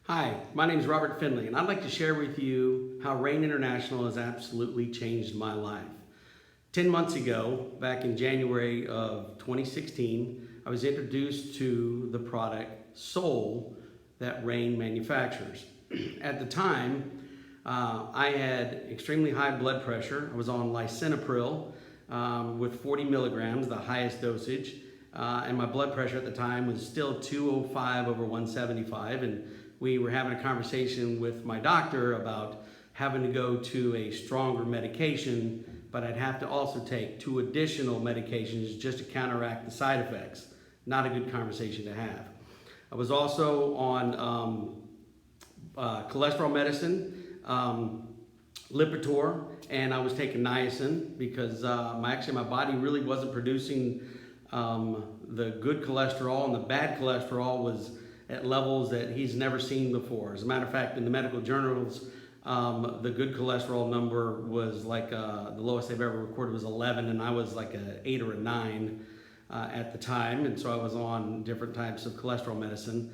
Hi, my name is Robert Finley, and I'd like to share with you how Rain International has absolutely changed my life. 10 months ago, back in January of 2016, I was introduced to the product Soul that Rain manufactures. At the time, I had extremely high blood pressure. I was on lisinopril with 40 milligrams, the highest dosage, and my blood pressure at the time was still 205 over 175, and we were having a conversation with my doctor about having to go to a stronger medication, but I'd have to also take 2 additional medications just to counteract the side effects. Not a good conversation to have. I was also on cholesterol medicine, Lipitor, and I was taking niacin because my body really wasn't producing the good cholesterol, and the bad cholesterol was at levels that he's never seen before. As a matter of fact, in the medical journals, the good cholesterol number was like the lowest they've ever recorded was 11, and I was like a 8 or a 9 at the time, and so I was on different types of cholesterol medicine.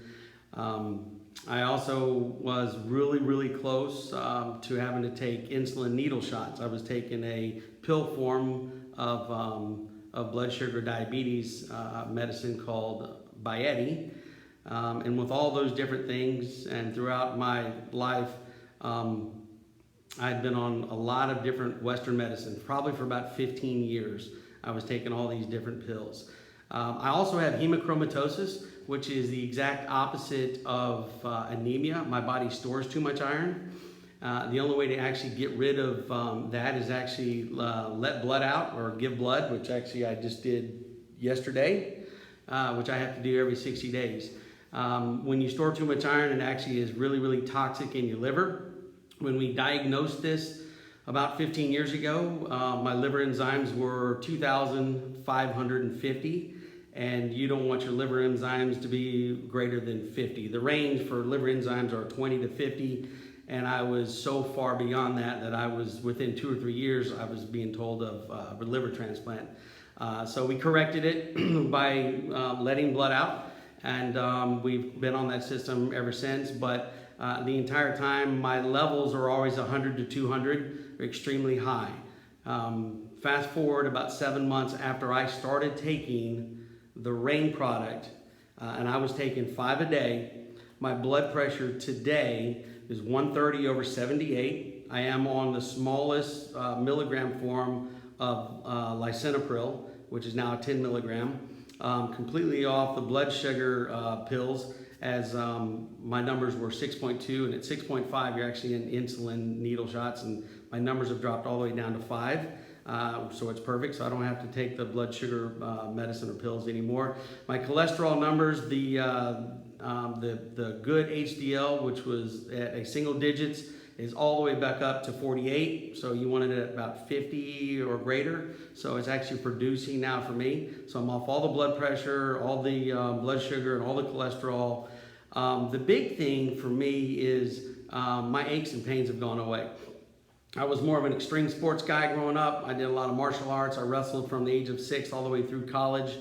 I also was really close to having to take insulin needle shots. I was taking a pill form of blood sugar diabetes medicine called Byeti. And with all those different things, and throughout my life, I'd been on a lot of different Western medicine, probably for about 15 years. I was taking all these different pills. I also have hemochromatosis, which is the exact opposite of anemia. My body stores too much iron. The only way to actually get rid of that is actually let blood out or give blood, which actually I just did yesterday, which I have to do every 60 days. When you store too much iron, it actually is really toxic in your liver. When we diagnosed this about 15 years ago, my liver enzymes were 2,550, and you don't want your liver enzymes to be greater than 50. The range for liver enzymes are 20 to 50, and I was so far beyond that I was within 2 or 3 years I was being told of a liver transplant. So we corrected it by letting blood out. And we've been on that system ever since, but the entire time my levels are always 100 to 200, they're extremely high. Fast forward about 7 months after I started taking the Rain product, and I was taking 5 a day, my blood pressure today is 130 over 78. I am on the smallest milligram form of lisinopril, which is now 10 milligram. Completely off the blood sugar pills, as my numbers were 6.2, and at 6.5 you're actually in insulin needle shots, and my numbers have dropped all the way down to 5, so it's perfect, so I don't have to take the blood sugar medicine or pills anymore. My cholesterol numbers, the good HDL, which was at a single digits, is all the way back up to 48, so you wanted it at about 50 or greater, so it's actually producing now for me. So I'm off all the blood pressure, all the blood sugar, and all the cholesterol. The big thing for me is my aches and pains have gone away. I was more of an extreme sports guy growing up. I did a lot of martial arts. I wrestled from the age of 6 all the way through college,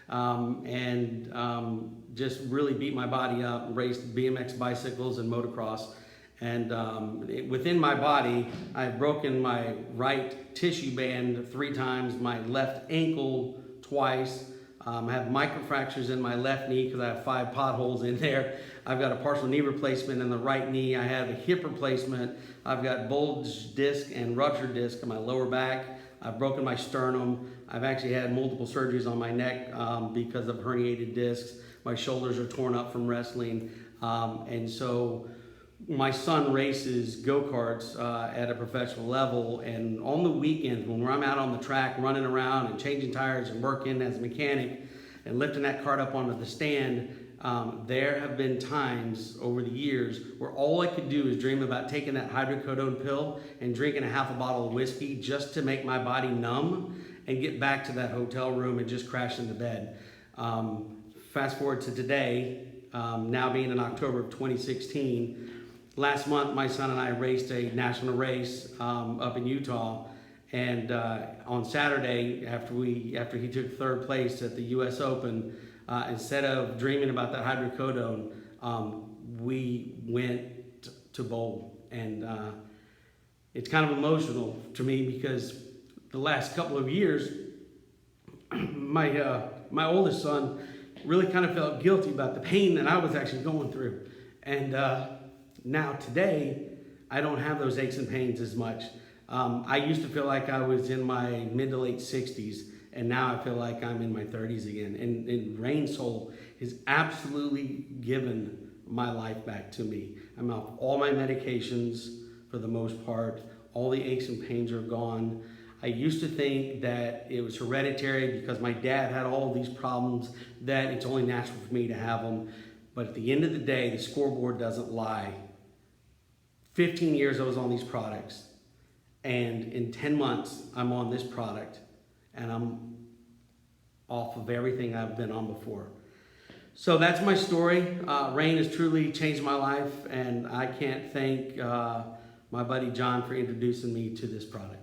and just really beat my body up, raced BMX bicycles and motocross. And within my body, I've broken my right tissue band 3 times, my left ankle twice. I have microfractures in my left knee because I have 5 potholes in there. I've got a partial knee replacement in the right knee. I have a hip replacement. I've got bulged disc and ruptured disc in my lower back. I've broken my sternum. I've actually had multiple surgeries on my neck because of herniated discs. My shoulders are torn up from wrestling. And so my son races go-karts at a professional level, and on the weekends when I'm out on the track running around and changing tires and working as a mechanic and lifting that cart up onto the stand, there have been times over the years where all I could do is dream about taking that hydrocodone pill and drinking a half a bottle of whiskey just to make my body numb and get back to that hotel room and just crash into bed. Fast forward to today, now being in October of 2016, last month, my son and I raced a national race up in Utah, and on Saturday, after he took 3rd place at the U.S. Open, instead of dreaming about that hydrocodone, we went to bowl. And it's kind of emotional to me because the last couple of years, my oldest son really kind of felt guilty about the pain that I was actually going through. And now today, I don't have those aches and pains as much. I used to feel like I was in my mid to late 60s, and now I feel like I'm in my 30s again. And Rain Soul has absolutely given my life back to me. I'm off all my medications for the most part. All the aches and pains are gone. I used to think that it was hereditary because my dad had all of these problems, that it's only natural for me to have them. But at the end of the day, the scoreboard doesn't lie. 15 years I was on these products, and in 10 months I'm on this product, and I'm off of everything I've been on before. So that's my story. Rain has truly changed my life, and I can't thank my buddy John for introducing me to this product.